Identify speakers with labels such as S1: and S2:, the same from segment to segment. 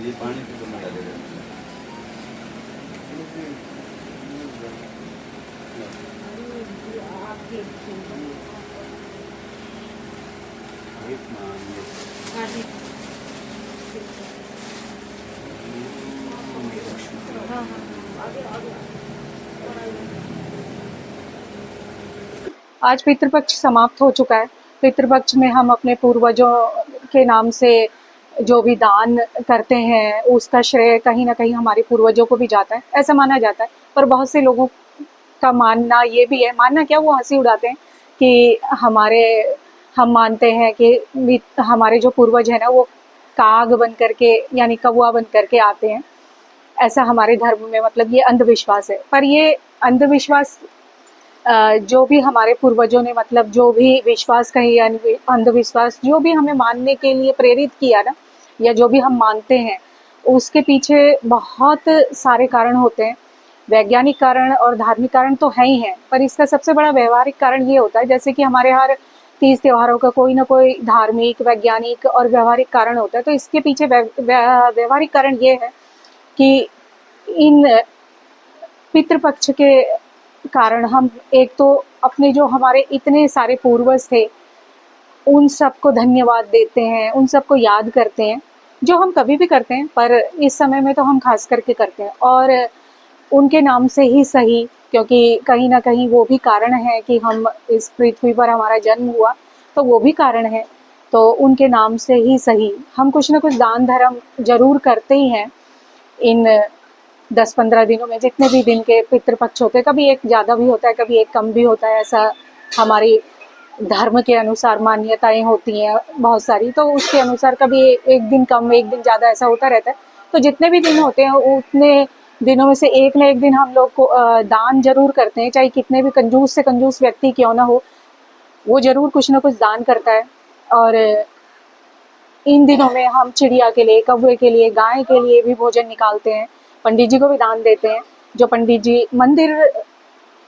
S1: ये पानी तो मैं डालेगा
S2: आज पितृपक्ष समाप्त हो चुका है। पितृपक्ष में हम अपने पूर्वजों के नाम से जो भी दान करते हैं उसका श्रेय कहीं ना कहीं हमारे पूर्वजों को भी जाता है, ऐसा माना जाता है। पर बहुत से लोगों का मानना ये भी है, मानना क्या, वो हंसी उड़ाते हैं कि हम मानते हैं कि हमारे जो पूर्वज है ना वो काग बन करके यानी कौवा बन करके आते हैं, ऐसा हमारे धर्म में मतलब ये अंधविश्वास है। पर ये अंधविश्वास जो भी हमारे पूर्वजों ने मतलब जो भी विश्वास कही यानी अंधविश्वास जो भी हमें मानने के लिए प्रेरित किया ना, या जो भी हम मानते हैं उसके पीछे बहुत सारे कारण होते हैं। वैज्ञानिक कारण और धार्मिक कारण तो है ही है, पर इसका सबसे बड़ा व्यवहारिक कारण ये होता है, जैसे कि हमारे हर तीज त्योहारों का कोई ना कोई धार्मिक, वैज्ञानिक और व्यवहारिक कारण होता है। तो इसके पीछे व्यवहारिक कारण ये है कि इन पितृपक्ष के कारण हम एक तो अपने जो हमारे इतने सारे पूर्वज थे उन सबको धन्यवाद देते हैं, उन सबको याद करते हैं, जो हम कभी भी करते हैं पर इस समय में तो हम खास करके करते हैं। और उनके नाम से ही सही, क्योंकि कहीं ना कहीं वो भी कारण है कि हम इस पृथ्वी पर हमारा जन्म हुआ, तो वो भी कारण है। तो उनके नाम से ही सही हम कुछ ना कुछ दान धर्म जरूर करते ही हैं। इन 10-15 दिनों में जितने भी दिन के पितृपक्ष होते हैं, कभी एक ज़्यादा भी होता है, कभी एक कम भी होता है, ऐसा हमारी धर्म के अनुसार मान्यताएं होती हैं बहुत सारी, तो उसके अनुसार कभी एक दिन कम एक दिन ज़्यादा ऐसा होता रहता है। तो जितने भी दिन होते हैं उतने दिनों में से एक न एक दिन हम लोग को दान जरूर करते हैं, चाहे कितने भी कंजूस से कंजूस व्यक्ति क्यों ना हो, वो जरूर कुछ ना कुछ दान करता है। और इन दिनों में हम चिड़िया के लिए, कौवे के लिए, गाय के लिए भी भोजन निकालते हैं, पंडित जी को भी दान देते हैं। जो पंडित जी मंदिर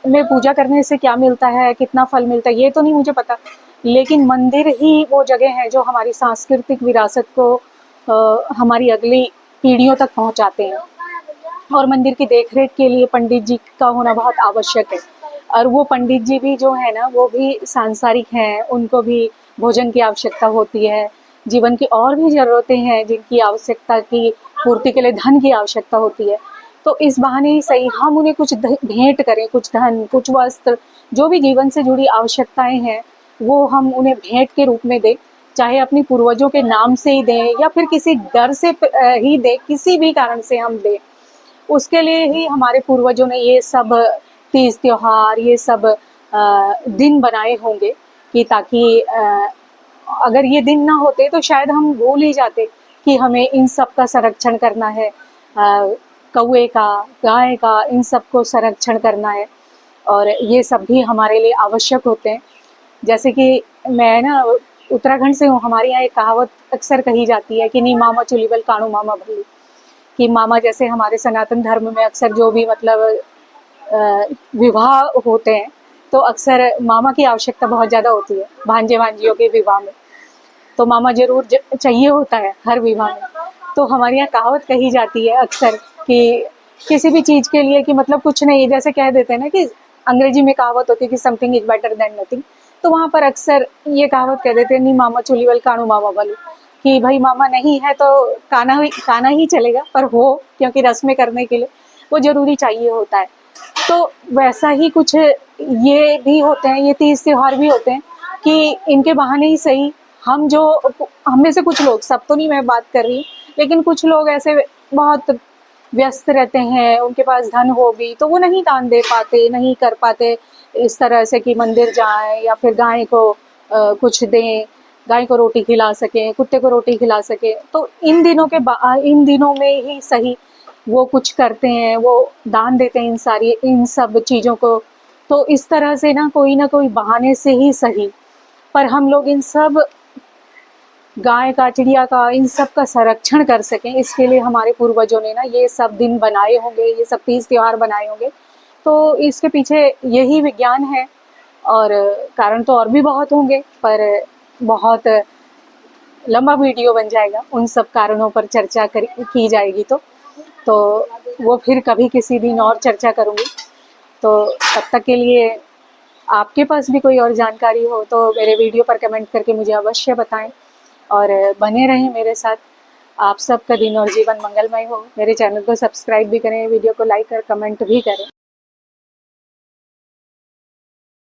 S2: में पूजा करने से क्या मिलता है, कितना फल मिलता है, ये तो नहीं मुझे पता, लेकिन मंदिर ही वो जगह है जो हमारी सांस्कृतिक विरासत को हमारी अगली पीढ़ियों तक पहुंचाते हैं। और मंदिर की देखरेख के लिए पंडित जी का होना बहुत आवश्यक है। और वो पंडित जी भी जो है ना वो भी सांसारिक हैं, उनको भी भोजन की आवश्यकता होती है, जीवन की और भी ज़रूरतें हैं जिनकी आवश्यकता की पूर्ति के लिए धन की आवश्यकता होती है। तो इस बहाने ही सही हम उन्हें कुछ भेंट करें, कुछ धन, कुछ वस्त्र, जो भी जीवन से जुड़ी आवश्यकताएं हैं वो हम उन्हें भेंट के रूप में दें, चाहे अपनी पूर्वजों के नाम से ही दें या फिर किसी डर से ही दें, किसी भी कारण से हम दें। उसके लिए ही हमारे पूर्वजों ने ये सब तीज त्योहार, ये सब दिन बनाए होंगे कि ताकि अगर ये दिन ना होते तो शायद हम भूल ही जाते कि हमें इन सब का संरक्षण करना है, कौवे का, गाय का, इन सब को संरक्षण करना है। और ये सब भी हमारे लिए आवश्यक होते हैं। जैसे कि मैं ना उत्तराखंड से हूँ, हमारे यहाँ एक कहावत अक्सर कही जाती है कि नी मामा चुलीबल काणू मामा भली, कि मामा जैसे हमारे सनातन धर्म में अक्सर जो भी मतलब विवाह होते हैं तो अक्सर मामा की आवश्यकता बहुत ज़्यादा होती है भांजे भांजियों के विवाह में, तो मामा जरूर चाहिए होता है हर विवाह में। तो हमारे यहाँ कहावत कही जाती है अक्सर कि किसी भी चीज़ के लिए कि मतलब कुछ नहीं, जैसे कह देते हैं ना कि अंग्रेजी में कहावत होती है कि something is better than nothing, तो वहाँ पर अक्सर ये कहावत कह देते हैं नी मामा चुलीवल काणू मामा बलू, कि भाई मामा नहीं है तो काना ही चलेगा, पर हो क्योंकि रस्में करने के लिए वो जरूरी चाहिए होता है। तो वैसा ही कुछ ये भी होते हैं, ये तीज त्योहार भी होते हैं कि इनके बहाने ही सही हम जो, हम में से कुछ लोग, सब तो नहीं मैं बात कर रही, लेकिन कुछ लोग ऐसे बहुत व्यस्त रहते हैं, उनके पास धन होगी तो वो नहीं दान दे पाते, नहीं कर पाते इस तरह से कि मंदिर जाएं या फिर गाय को कुछ दें, गाय को रोटी खिला सकें, कुत्ते को रोटी खिला सकें। तो इन दिनों में ही सही वो कुछ करते हैं, वो दान देते हैं इन सब चीज़ों को। तो इस तरह से ना कोई बहाने से ही सही, पर हम लोग इन सब गाय का, चिड़िया का, इन सब का संरक्षण कर सकें, इसके लिए हमारे पूर्वजों ने ना ये सब दिन बनाए होंगे, ये सब तीज त्योहार बनाए होंगे। तो इसके पीछे यही विज्ञान है, और कारण तो और भी बहुत होंगे, पर बहुत लंबा वीडियो बन जाएगा उन सब कारणों पर चर्चा की जाएगी। तो वो फिर कभी किसी दिन और चर्चा करूँगी। तो तब तक के लिए आपके पास भी कोई और जानकारी हो तो मेरे वीडियो पर कमेंट करके मुझे अवश्य बताएं, और बने रहें मेरे साथ। आप सबका दिन और जीवन मंगलमय हो। मेरे चैनल को सब्सक्राइब भी करें, वीडियो को लाइक और कमेंट भी करें।